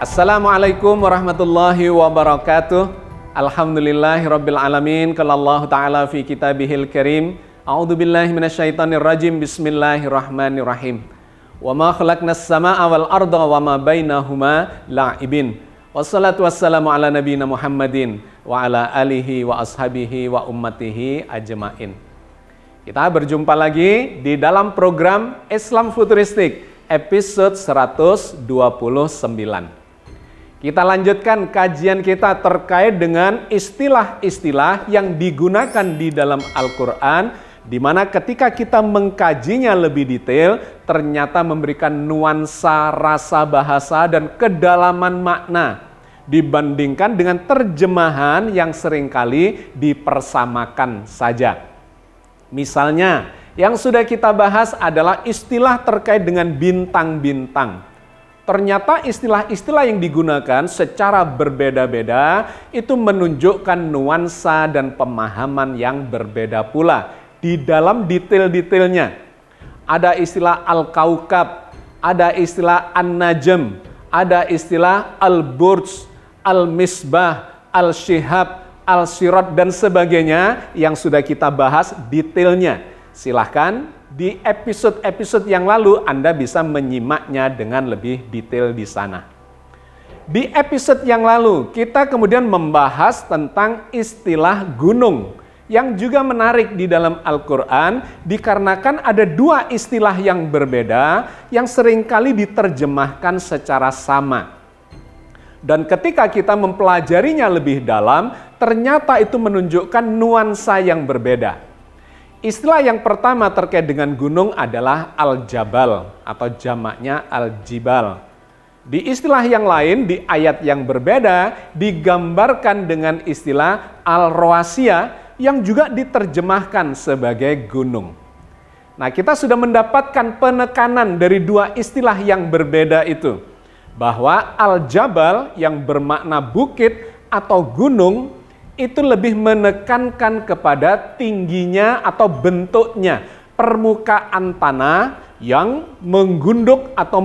Assalamualaikum warahmatullahi wabarakatuh. Alhamdulillahirabbil alamin. Qala Allah Ta'ala fi kitabihil karim. A'udzubillahi minasyaitonirrajim. Bismillahirrahmanirrahim. Wa ma khalaqnas samaa'a wal arda wa ma bainahuma la'ibin. Wassalatu wassalamu ala nabiyina Muhammadin wa ala alihi wa ashabihi wa ummatihi ajma'in. Kita berjumpa lagi di dalam program Islam Futuristik episode 129. Kita lanjutkan kajian kita terkait dengan istilah-istilah yang digunakan di dalam Al-Quran, di mana ketika kita mengkajinya lebih detail, ternyata memberikan nuansa, rasa bahasa, dan kedalaman makna dibandingkan dengan terjemahan yang seringkali dipersamakan saja. Misalnya, yang sudah kita bahas adalah istilah terkait dengan bintang-bintang. Ternyata istilah-istilah yang digunakan secara berbeda-beda itu menunjukkan nuansa dan pemahaman yang berbeda pula di dalam detail-detailnya. Ada istilah al-kaukab, ada istilah an-najm, ada istilah al-burj, al-misbah, al-shihab, al-sirat, dan sebagainya yang sudah kita bahas detailnya. Silahkan di episode-episode yang lalu Anda bisa menyimaknya dengan lebih detail di sana. Di episode yang lalu kita kemudian membahas tentang istilah gunung yang juga menarik di dalam Al-Quran dikarenakan ada dua istilah yang berbeda yang seringkali diterjemahkan secara sama. Dan ketika kita mempelajarinya lebih dalam, ternyata itu menunjukkan nuansa yang berbeda. Istilah yang pertama terkait dengan gunung adalah al-jabal atau jamaknya al-jibal. Di istilah yang lain, di ayat yang berbeda, digambarkan dengan istilah al-rawasiyah yang juga diterjemahkan sebagai gunung. Nah, kita sudah mendapatkan penekanan dari dua istilah yang berbeda itu. Bahwa al-jabal yang bermakna bukit atau gunung itu lebih menekankan kepada tingginya atau bentuknya permukaan tanah yang menggunduk atau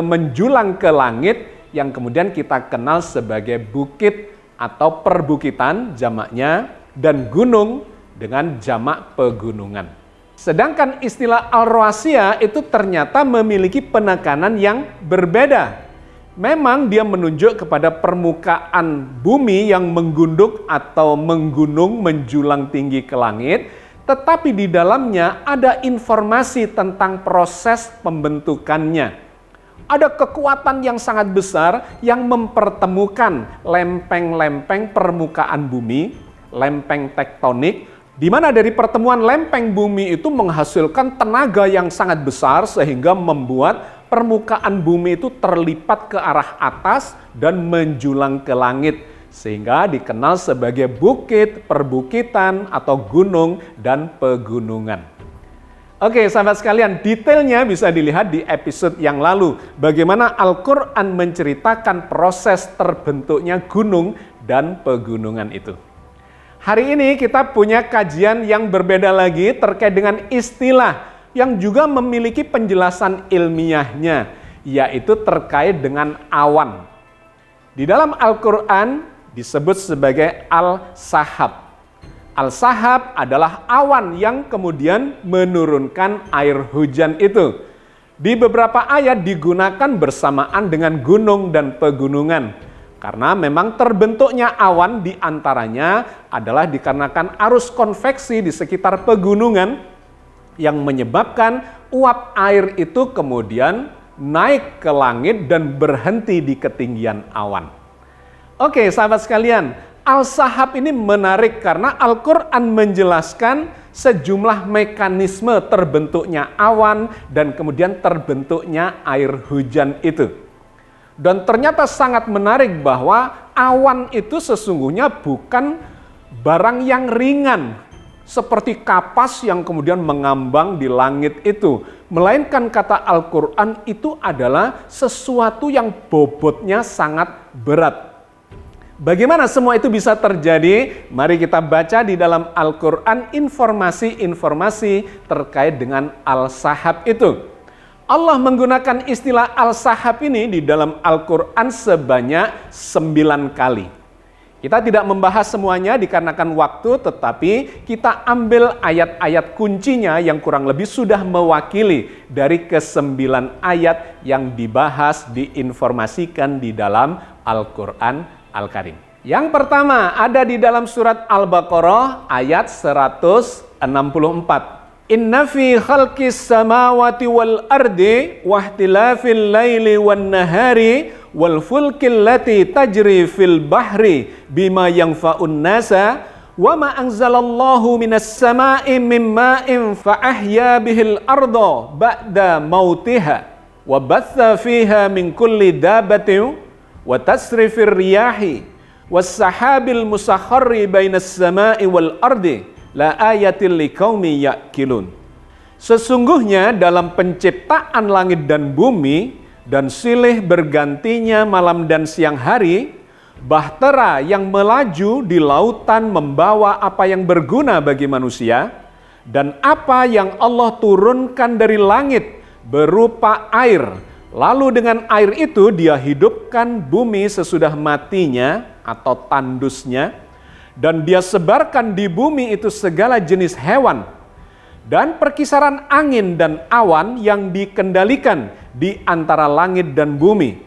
menjulang ke langit yang kemudian kita kenal sebagai bukit atau perbukitan jamaknya dan gunung dengan jamak pegunungan. Sedangkan istilah al-rawasiyah itu ternyata memiliki penekanan yang berbeda. Memang dia menunjuk kepada permukaan bumi yang menggunduk atau menggunung menjulang tinggi ke langit, tetapi di dalamnya ada informasi tentang proses pembentukannya. Ada kekuatan yang sangat besar yang mempertemukan lempeng-lempeng permukaan bumi, lempeng tektonik, di mana dari pertemuan lempeng bumi itu menghasilkan tenaga yang sangat besar sehingga membuat permukaan bumi itu terlipat ke arah atas dan menjulang ke langit sehingga dikenal sebagai bukit, perbukitan atau gunung dan pegunungan. Oke, sahabat sekalian, detailnya bisa dilihat di episode yang lalu bagaimana Al-Qur'an menceritakan proses terbentuknya gunung dan pegunungan itu. Hari ini kita punya kajian yang berbeda lagi terkait dengan istilah yang juga memiliki penjelasan ilmiahnya, yaitu terkait dengan awan. Di dalam Al-Quran disebut sebagai al-sahab. Al-sahab adalah awan yang kemudian menurunkan air hujan itu. Di beberapa ayat digunakan bersamaan dengan gunung dan pegunungan. Karena memang terbentuknya awan diantaranya adalah dikarenakan arus konveksi di sekitar pegunungan yang menyebabkan uap air itu kemudian naik ke langit dan berhenti di ketinggian awan. Oke, sahabat sekalian, al-sahab ini menarik karena Al-Quran menjelaskan sejumlah mekanisme terbentuknya awan dan kemudian terbentuknya air hujan itu. Dan ternyata sangat menarik bahwa awan itu sesungguhnya bukan barang yang ringan, seperti kapas yang kemudian mengambang di langit itu. Melainkan kata Al-Quran itu adalah sesuatu yang bobotnya sangat berat. Bagaimana semua itu bisa terjadi? Mari kita baca di dalam Al-Quran informasi-informasi terkait dengan al-sahab itu. Allah menggunakan istilah al-sahab ini di dalam Al-Quran sebanyak 9 kali. Kita tidak membahas semuanya dikarenakan waktu, tetapi kita ambil ayat-ayat kuncinya yang kurang lebih sudah mewakili dari ke-9 ayat yang dibahas, diinformasikan di dalam Al-Quran Al-Karim. Yang pertama ada di dalam surat Al-Baqarah ayat 164. Inna fi khalqis samawati wal ardi wahtilafil laili wan nahari wal fulkil lati tajri fil bahri bima yanfa'un nasa wa ma anzalallahu minas sama'i mim ma'in fa ahya bihil arda ba'da mautiha wa batha fiha min kulli dabatin wa tasrifir riyahi was sahabil musakhkhari bainas sama'i wal ardi la ayatil liqaumi ya'qilun. Sesungguhnya dalam penciptaan langit dan bumi dan silih bergantinya malam dan siang hari, bahtera yang melaju di lautan membawa apa yang berguna bagi manusia, dan apa yang Allah turunkan dari langit berupa air. Lalu dengan air itu dia hidupkan bumi sesudah matinya atau tandusnya, dan dia sebarkan di bumi itu segala jenis hewan dan perkisaran angin dan awan yang dikendalikan di antara langit dan bumi.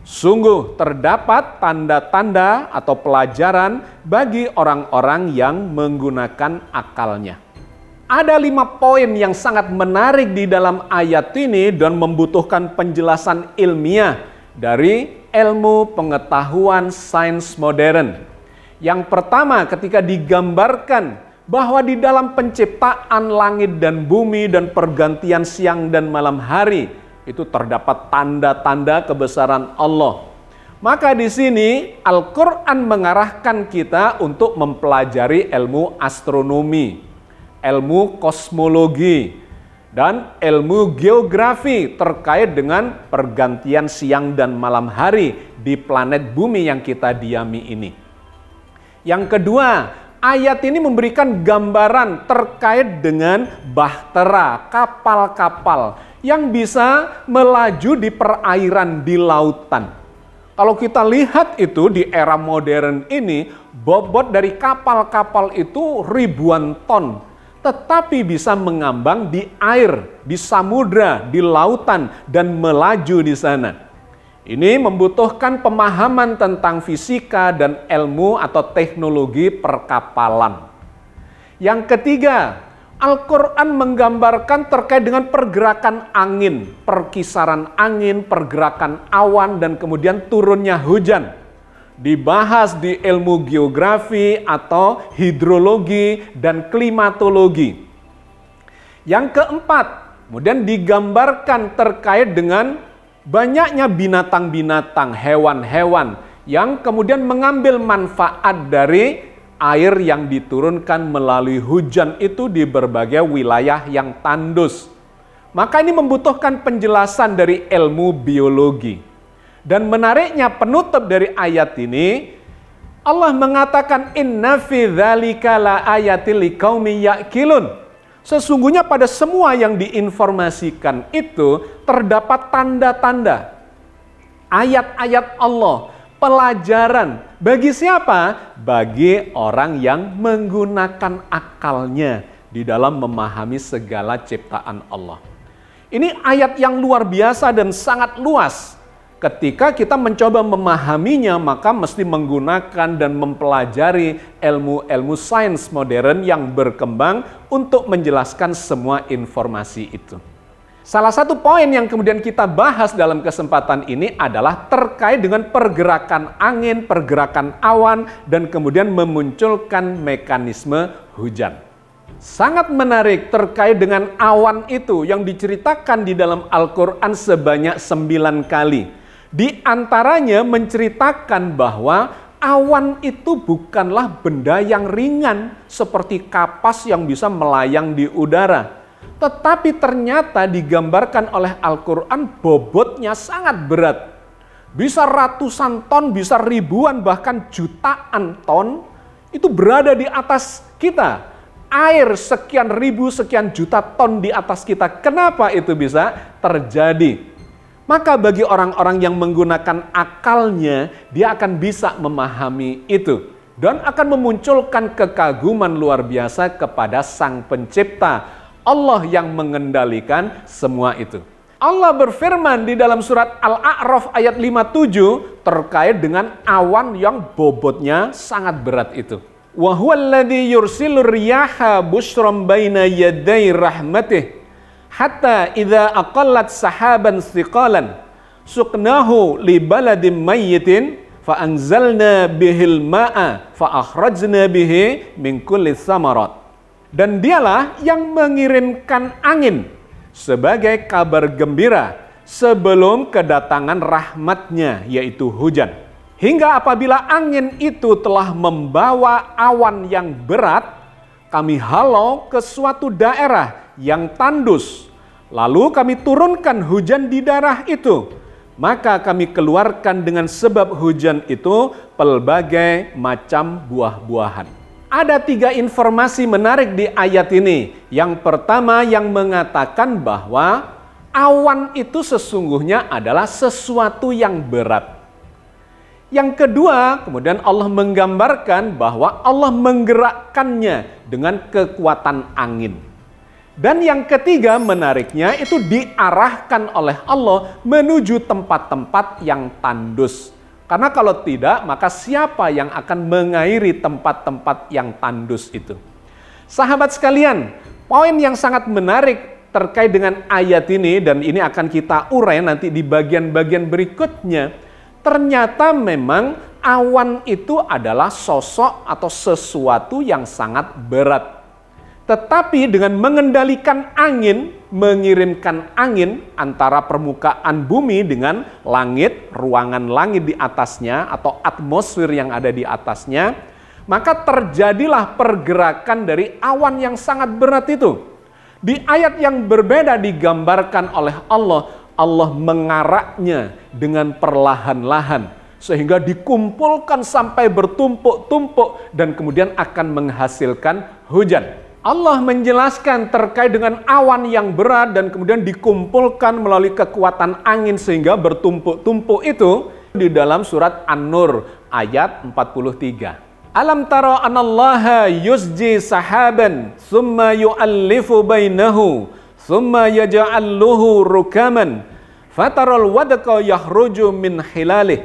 Sungguh terdapat tanda-tanda atau pelajaran bagi orang-orang yang menggunakan akalnya. Ada 5 poin yang sangat menarik di dalam ayat ini dan membutuhkan penjelasan ilmiah dari ilmu pengetahuan sains modern. Yang pertama, ketika digambarkan bahwa di dalam penciptaan langit dan bumi dan pergantian siang dan malam hari itu terdapat tanda-tanda kebesaran Allah. Maka di sini Al-Quran mengarahkan kita untuk mempelajari ilmu astronomi, ilmu kosmologi, dan ilmu geografi terkait dengan pergantian siang dan malam hari di planet bumi yang kita diami ini. Yang kedua, ayat ini memberikan gambaran terkait dengan bahtera, kapal-kapal yang bisa melaju di perairan, di lautan. Kalau kita lihat itu di era modern ini, bobot dari kapal-kapal itu ribuan ton, tetapi bisa mengambang di air, di samudra, di lautan, dan melaju di sana. Ini membutuhkan pemahaman tentang fisika dan ilmu atau teknologi perkapalan. Yang ketiga, Al-Quran menggambarkan terkait dengan pergerakan angin, perkisaran angin, pergerakan awan, dan kemudian turunnya hujan. Dibahas di ilmu geografi atau hidrologi dan klimatologi. Yang keempat, kemudian digambarkan terkait dengan banyaknya binatang-binatang, hewan-hewan yang kemudian mengambil manfaat dari air yang diturunkan melalui hujan itu di berbagai wilayah yang tandus. Maka ini membutuhkan penjelasan dari ilmu biologi. Dan menariknya penutup dari ayat ini, Allah mengatakan inna fi dzalika la ayatil liqaumi ya'qilun. Sesungguhnya pada semua yang diinformasikan itu terdapat tanda-tanda, ayat-ayat Allah, pelajaran. Bagi siapa? Bagi orang yang menggunakan akalnya di dalam memahami segala ciptaan Allah. Ini ayat yang luar biasa dan sangat luas. Ketika kita mencoba memahaminya, maka mesti menggunakan dan mempelajari ilmu-ilmu sains modern yang berkembang untuk menjelaskan semua informasi itu. Salah satu poin yang kemudian kita bahas dalam kesempatan ini adalah terkait dengan pergerakan angin, pergerakan awan, dan kemudian memunculkan mekanisme hujan. Sangat menarik terkait dengan awan itu yang diceritakan di dalam Al-Quran sebanyak 9 kali. Di antaranya menceritakan bahwa awan itu bukanlah benda yang ringan seperti kapas yang bisa melayang di udara. Tetapi ternyata digambarkan oleh Al-Quran bobotnya sangat berat. Bisa ratusan ton, bisa ribuan bahkan jutaan ton itu berada di atas kita. air sekian ribu, sekian juta ton di atas kita. Kenapa itu bisa terjadi? Maka bagi orang-orang yang menggunakan akalnya, dia akan bisa memahami itu. Dan akan memunculkan kekaguman luar biasa kepada Sang Pencipta. Allah yang mengendalikan semua itu. Allah berfirman di dalam surat Al-A'raf ayat 57 terkait dengan awan yang bobotnya sangat berat itu. Wa huwallazi yursilur riyaha busyran baina yaday rahmatih hatta idza aqallat sahaban thiqalan suqnahu li baladin mayyitin fa anzalna bihil ma'a fa akhrajna bihi min kulli thamarat. Dan dialah yang mengirimkan angin sebagai kabar gembira sebelum kedatangan rahmatnya, yaitu hujan. Hingga apabila angin itu telah membawa awan yang berat, kami halau ke suatu daerah yang tandus. Lalu kami turunkan hujan di daerah itu. Maka kami keluarkan dengan sebab hujan itu pelbagai macam buah-buahan. Ada 3 informasi menarik di ayat ini. Yang pertama yang mengatakan bahwa awan itu sesungguhnya adalah sesuatu yang berat. Yang kedua, kemudian Allah menggambarkan bahwa Allah menggerakkannya dengan kekuatan angin. Dan yang ketiga menariknya itu diarahkan oleh Allah menuju tempat-tempat yang tandus. Karena kalau tidak, maka siapa yang akan mengairi tempat-tempat yang tandus itu? Sahabat sekalian, poin yang sangat menarik terkait dengan ayat ini, dan ini akan kita urai nanti di bagian-bagian berikutnya. Ternyata memang awan itu adalah sosok atau sesuatu yang sangat berat. Tetapi dengan mengendalikan angin, mengirimkan angin antara permukaan bumi dengan langit, ruangan langit di atasnya atau atmosfer yang ada di atasnya, maka terjadilah pergerakan dari awan yang sangat berat itu. Di ayat yang berbeda digambarkan oleh Allah, Allah mengaraknya dengan perlahan-lahan sehingga dikumpulkan sampai bertumpuk-tumpuk dan kemudian akan menghasilkan hujan. Allah menjelaskan terkait dengan awan yang berat dan kemudian dikumpulkan melalui kekuatan angin sehingga bertumpuk-tumpuk itu di dalam surat An-Nur ayat 43. Alam tara anallaha yusji sahaban thumma yu'allifu bainahu thumma yaj'alluhu rukaman fataral wadqa yahruju min hilalih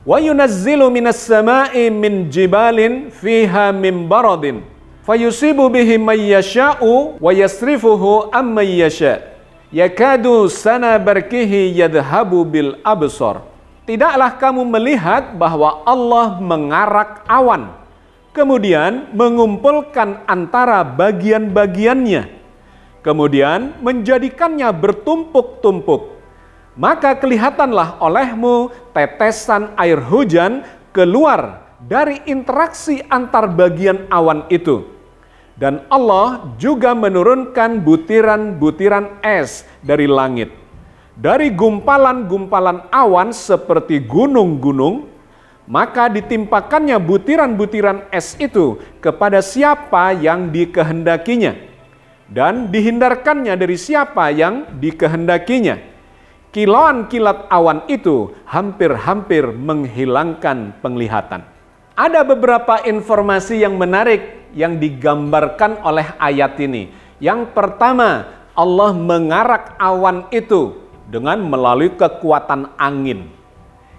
wa yunazzilu minas sama'i min jibalin fiha min baradin fayusibu bihi may yasha'u wa yasrifuhu amma yasha' yakadu sana barkihi yadhhabu bil absar. Tidaklah kamu melihat bahwa Allah mengarak awan kemudian mengumpulkan antara bagian-bagiannya kemudian menjadikannya bertumpuk-tumpuk, maka kelihatanlah olehmu tetesan air hujan keluar dari interaksi antar bagian awan itu. Dan Allah juga menurunkan butiran-butiran es dari langit. Dari gumpalan-gumpalan awan seperti gunung-gunung, maka ditimpakannya butiran-butiran es itu kepada siapa yang dikehendakinya. Dan dihindarkannya dari siapa yang dikehendakinya. Kilauan kilat awan itu hampir-hampir menghilangkan penglihatan. Ada beberapa informasi yang menarik yang digambarkan oleh ayat ini. Yang pertama, Allah mengarak awan itu dengan melalui kekuatan angin.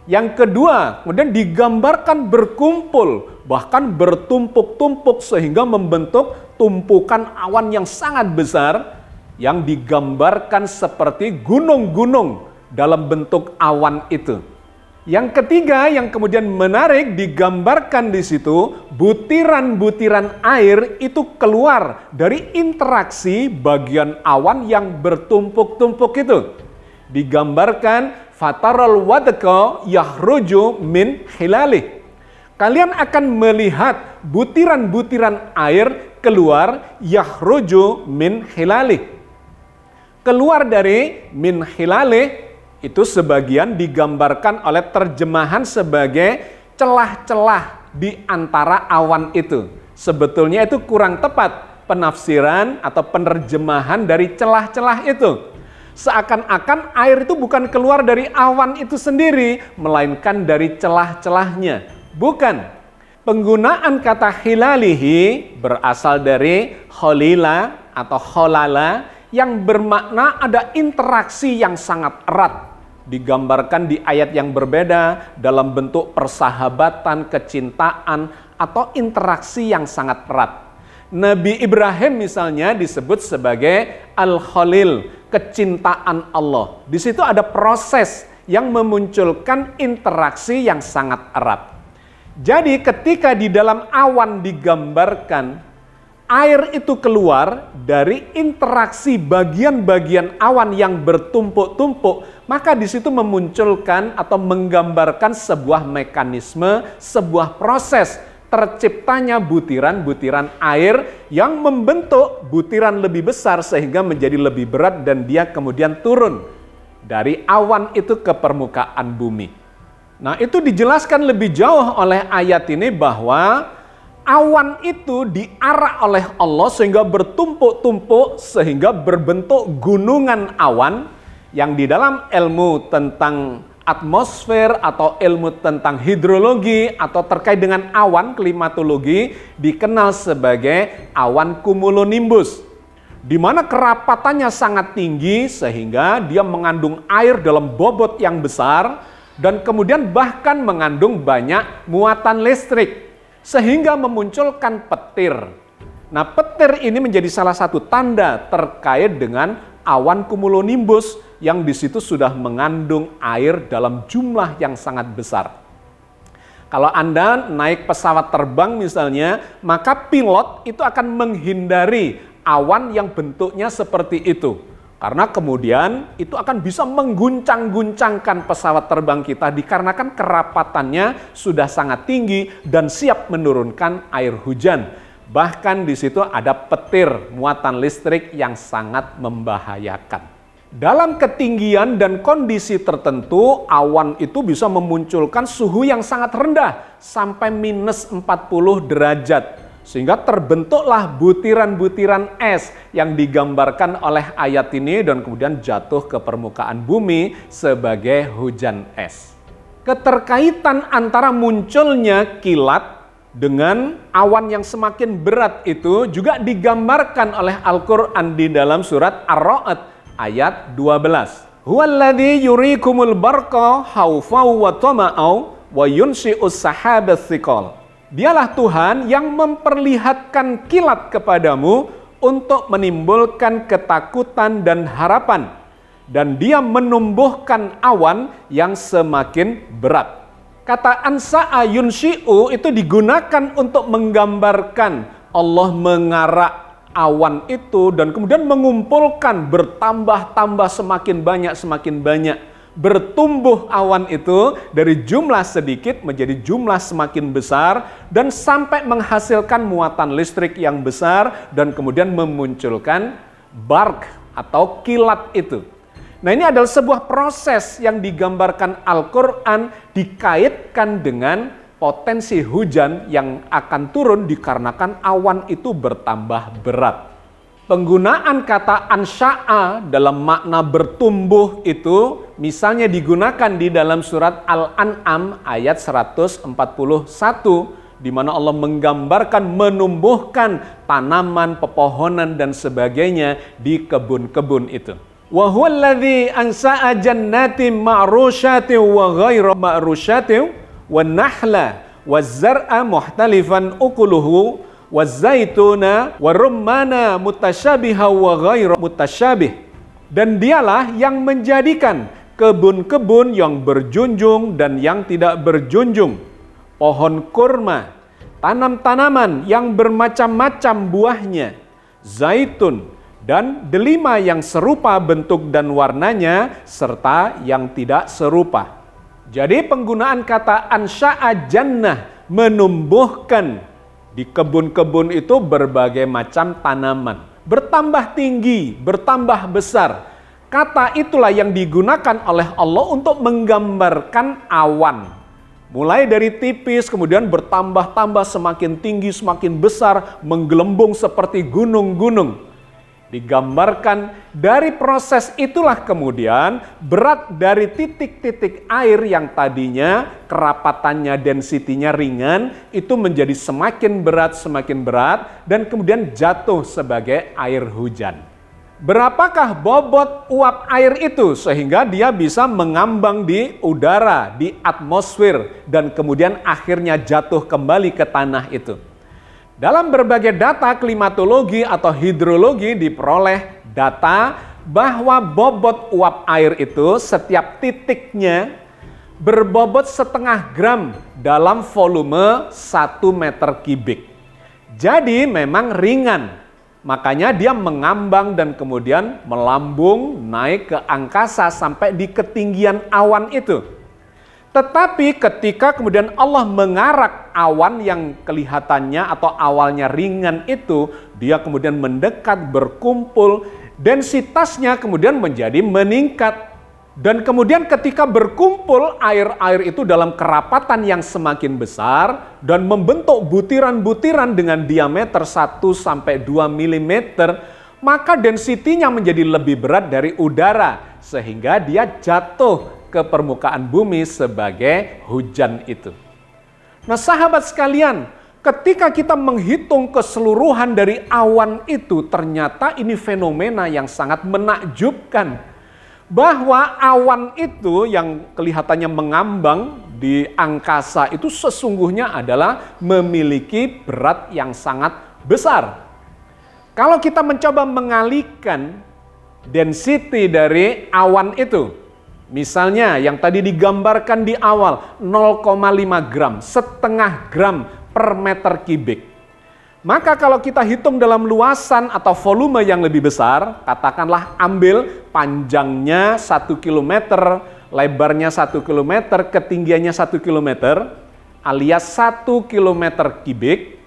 Yang kedua, kemudian digambarkan berkumpul, bahkan bertumpuk-tumpuk sehingga membentuk tumpukan awan yang sangat besar yang digambarkan seperti gunung-gunung dalam bentuk awan itu. Yang ketiga yang kemudian menarik digambarkan di situ, butiran-butiran air itu keluar dari interaksi bagian awan yang bertumpuk-tumpuk itu. Digambarkan fataral wadqa yahruju min hilalih. Kalian akan melihat butiran-butiran air keluar yahruju min hilalih. Keluar dari min hilalih itu sebagian digambarkan oleh terjemahan sebagai celah-celah di antara awan itu. Sebetulnya itu kurang tepat. penafsiran atau penerjemahan dari celah-celah itu. Seakan-akan air itu bukan keluar dari awan itu sendiri, melainkan dari celah-celahnya. Bukan. Penggunaan kata hilalihi berasal dari kholila atau kholala yang bermakna ada interaksi yang sangat erat. Digambarkan di ayat yang berbeda dalam bentuk persahabatan, kecintaan, atau interaksi yang sangat erat. Nabi Ibrahim misalnya disebut sebagai Al-Khalil, kecintaan Allah. Di situ ada proses yang memunculkan interaksi yang sangat erat. Jadi ketika di dalam awan digambarkan, air itu keluar dari interaksi bagian-bagian awan yang bertumpuk-tumpuk, maka di situ memunculkan atau menggambarkan sebuah mekanisme, sebuah proses terciptanya butiran-butiran air yang membentuk butiran lebih besar sehingga menjadi lebih berat dan dia kemudian turun dari awan itu ke permukaan bumi. Nah, itu dijelaskan lebih jauh oleh ayat ini bahwa awan itu diarak oleh Allah sehingga bertumpuk-tumpuk sehingga berbentuk gunungan awan yang di dalam ilmu tentang atmosfer atau ilmu tentang hidrologi atau terkait dengan awan klimatologi dikenal sebagai awan cumulonimbus, di mana kerapatannya sangat tinggi sehingga dia mengandung air dalam bobot yang besar dan kemudian bahkan mengandung banyak muatan listrik sehingga memunculkan petir. Nah, petir ini menjadi salah satu tanda terkait dengan awan cumulonimbus yang di situ sudah mengandung air dalam jumlah yang sangat besar. Kalau Anda naik pesawat terbang misalnya, maka pilot itu akan menghindari awan yang bentuknya seperti itu. Karena kemudian itu akan bisa mengguncang-guncangkan pesawat terbang kita dikarenakan kerapatannya sudah sangat tinggi dan siap menurunkan air hujan. Bahkan di situ ada petir, muatan listrik yang sangat membahayakan. Dalam ketinggian dan kondisi tertentu, awan itu bisa memunculkan suhu yang sangat rendah, sampai minus 40 derajat. Sehingga terbentuklah butiran-butiran es yang digambarkan oleh ayat ini dan kemudian jatuh ke permukaan bumi sebagai hujan es. Keterkaitan antara munculnya kilat dengan awan yang semakin berat itu juga digambarkan oleh Al-Quran di dalam surat Ar-Ra'd ayat 12. Huwallazi yurikumul barqa khawfan wa tama'an wa yunshi'us sahabas thiqal. Dialah Tuhan yang memperlihatkan kilat kepadamu untuk menimbulkan ketakutan dan harapan. Dan dia menumbuhkan awan yang semakin berat. Kata ansa'a yunshi'u itu digunakan untuk menggambarkan Allah mengarak awan itu dan kemudian mengumpulkan bertambah-tambah semakin banyak. Bertumbuh awan itu dari jumlah sedikit menjadi jumlah semakin besar dan sampai menghasilkan muatan listrik yang besar dan kemudian memunculkan barq atau kilat itu. Nah, ini adalah sebuah proses yang digambarkan Al-Quran dikaitkan dengan potensi hujan yang akan turun dikarenakan awan itu bertambah berat. Penggunaan kata ansya'a dalam makna bertumbuh itu misalnya digunakan di dalam surat Al-An'am ayat 141 di mana Allah menggambarkan menumbuhkan tanaman, pepohonan dan sebagainya di kebun-kebun itu. Wa huwallazi ansa'a jannatin ma'rusyatin wa ghairu ma'rusyatin wan nahla waz zar'a muhtalifan ukuluhu wazaituna warumana mutasyabiha wa ghairu mutasyabih. Dan dialah yang menjadikan kebun-kebun yang berjunjung dan yang tidak berjunjung, pohon kurma, tanam-tanaman yang bermacam-macam buahnya, zaitun, dan delima yang serupa bentuk dan warnanya serta yang tidak serupa. Jadi penggunaan kata ansya'a jannah menumbuhkan di kebun-kebun itu berbagai macam tanaman. Bertambah tinggi, bertambah besar. Kata itulah yang digunakan oleh Allah untuk menggambarkan awan. Mulai dari tipis, kemudian bertambah-tambah, semakin tinggi, semakin besar, menggelembung seperti gunung-gunung. Digambarkan dari proses itulah kemudian berat dari titik-titik air yang tadinya kerapatannya, densitinya ringan, itu menjadi semakin berat, dan kemudian jatuh sebagai air hujan. Berapakah bobot uap air itu sehingga dia bisa mengambang di udara, di atmosfer, dan kemudian akhirnya jatuh kembali ke tanah itu? Dalam berbagai data klimatologi atau hidrologi diperoleh data bahwa bobot uap air itu setiap titiknya berbobot 0,5 gram dalam volume 1 meter kubik. Jadi memang ringan, makanya dia mengambang dan kemudian melambung naik ke angkasa sampai di ketinggian awan itu. Tetapi ketika kemudian Allah mengarak awan yang kelihatannya atau awalnya ringan itu, dia kemudian mendekat, berkumpul, densitasnya kemudian menjadi meningkat. Dan kemudian ketika berkumpul air-air itu dalam kerapatan yang semakin besar dan membentuk butiran-butiran dengan diameter 1-2 mm, maka densitinya menjadi lebih berat dari udara sehingga dia jatuh ke permukaan bumi sebagai hujan itu. Nah, sahabat sekalian, ketika kita menghitung keseluruhan dari awan itu, ternyata ini fenomena yang sangat menakjubkan. Bahwa awan itu yang kelihatannya mengambang di angkasa itu sesungguhnya adalah memiliki berat yang sangat besar. Kalau kita mencoba mengalihkan density dari awan itu, misalnya yang tadi digambarkan di awal 0,5 gram, 0,5 gram per meter kubik. Maka kalau kita hitung dalam luasan atau volume yang lebih besar, katakanlah ambil panjangnya 1 km, lebarnya 1 km, ketinggiannya 1 km, alias 1 km kubik,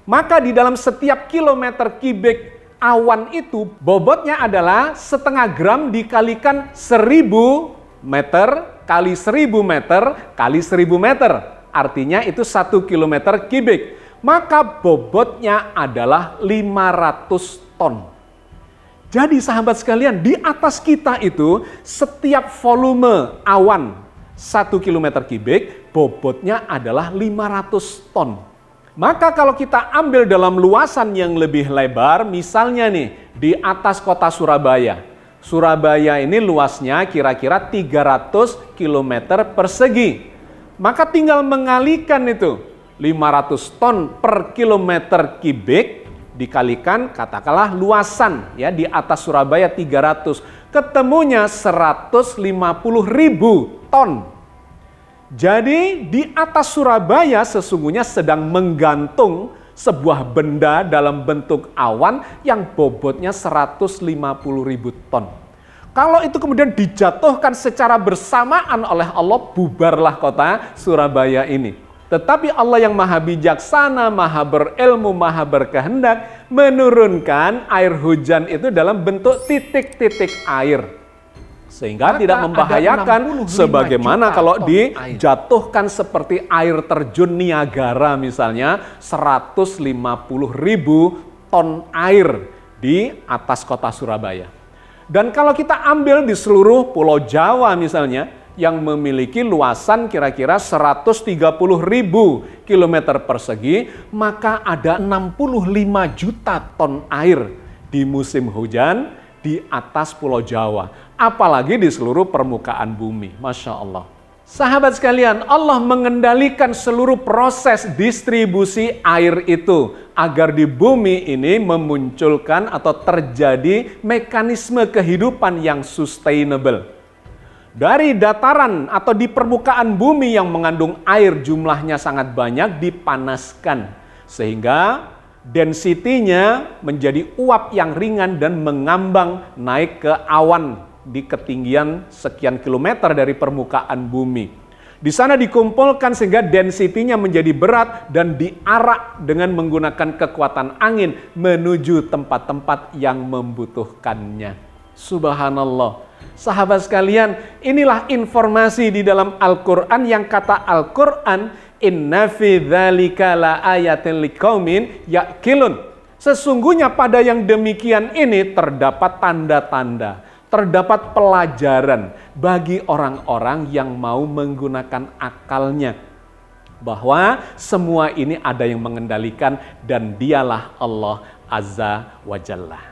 maka di dalam setiap kilometer kubik awan itu bobotnya adalah 0,5 gram dikalikan 1000 meter kali 1000 meter kali 1000 meter. Artinya itu 1 kilometer kubik. Maka bobotnya adalah 500 ton. Jadi sahabat sekalian, di atas kita itu setiap volume awan 1 kilometer kubik bobotnya adalah 500 ton. Maka kalau kita ambil dalam luasan yang lebih lebar, misalnya nih di atas kota Surabaya. Surabaya ini luasnya kira-kira 300 km persegi. Maka tinggal mengalihkan itu 500 ton per kilometer kubik dikalikan katakanlah luasan ya di atas Surabaya 300, ketemunya 150.000 ton. Jadi di atas Surabaya sesungguhnya sedang menggantung sebuah benda dalam bentuk awan yang bobotnya 150.000 ton. Kalau itu kemudian dijatuhkan secara bersamaan oleh Allah, bubarlah kota Surabaya ini. Tetapi Allah yang maha bijaksana, maha berilmu, maha berkehendak menurunkan air hujan itu dalam bentuk titik-titik air. Sehingga tidak membahayakan sebagaimana kalau dijatuhkan seperti air terjun Niagara misalnya 150.000 ton air di atas kota Surabaya. Dan kalau kita ambil di seluruh Pulau Jawa misalnya, yang memiliki luasan kira-kira 130.000 km persegi, maka ada 65 juta ton air di musim hujan di atas Pulau Jawa. Apalagi di seluruh permukaan bumi. Masya Allah. Sahabat sekalian, Allah mengendalikan seluruh proses distribusi air itu agar di bumi ini memunculkan atau terjadi mekanisme kehidupan yang sustainable. Dari dataran atau di permukaan bumi yang mengandung air jumlahnya sangat banyak dipanaskan. Sehingga densitinya menjadi uap yang ringan dan mengambang naik ke awan di ketinggian sekian kilometer dari permukaan bumi. Di sana dikumpulkan sehingga densitinya menjadi berat dan diarak dengan menggunakan kekuatan angin menuju tempat-tempat yang membutuhkannya. Subhanallah. Sahabat sekalian, inilah informasi di dalam Al-Quran yang kata Al-Quran, inna fi dzalika la ayatin liqaumin yaqilun. Sesungguhnya pada yang demikian ini terdapat tanda-tanda, terdapat pelajaran bagi orang-orang yang mau menggunakan akalnya. Bahwa semua ini ada yang mengendalikan dan dialah Allah Azza wa Jalla.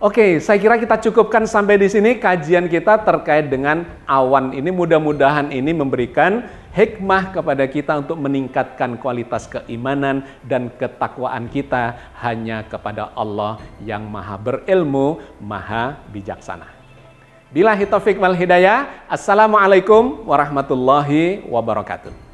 Oke, saya kira kita cukupkan sampai di sini kajian kita terkait dengan awan ini. Mudah-mudahan ini memberikan hikmah kepada kita untuk meningkatkan kualitas keimanan dan ketakwaan kita hanya kepada Allah yang maha berilmu, maha bijaksana. Billahi taufiq wal hidayah. Assalamualaikum warahmatullahi wabarakatuh.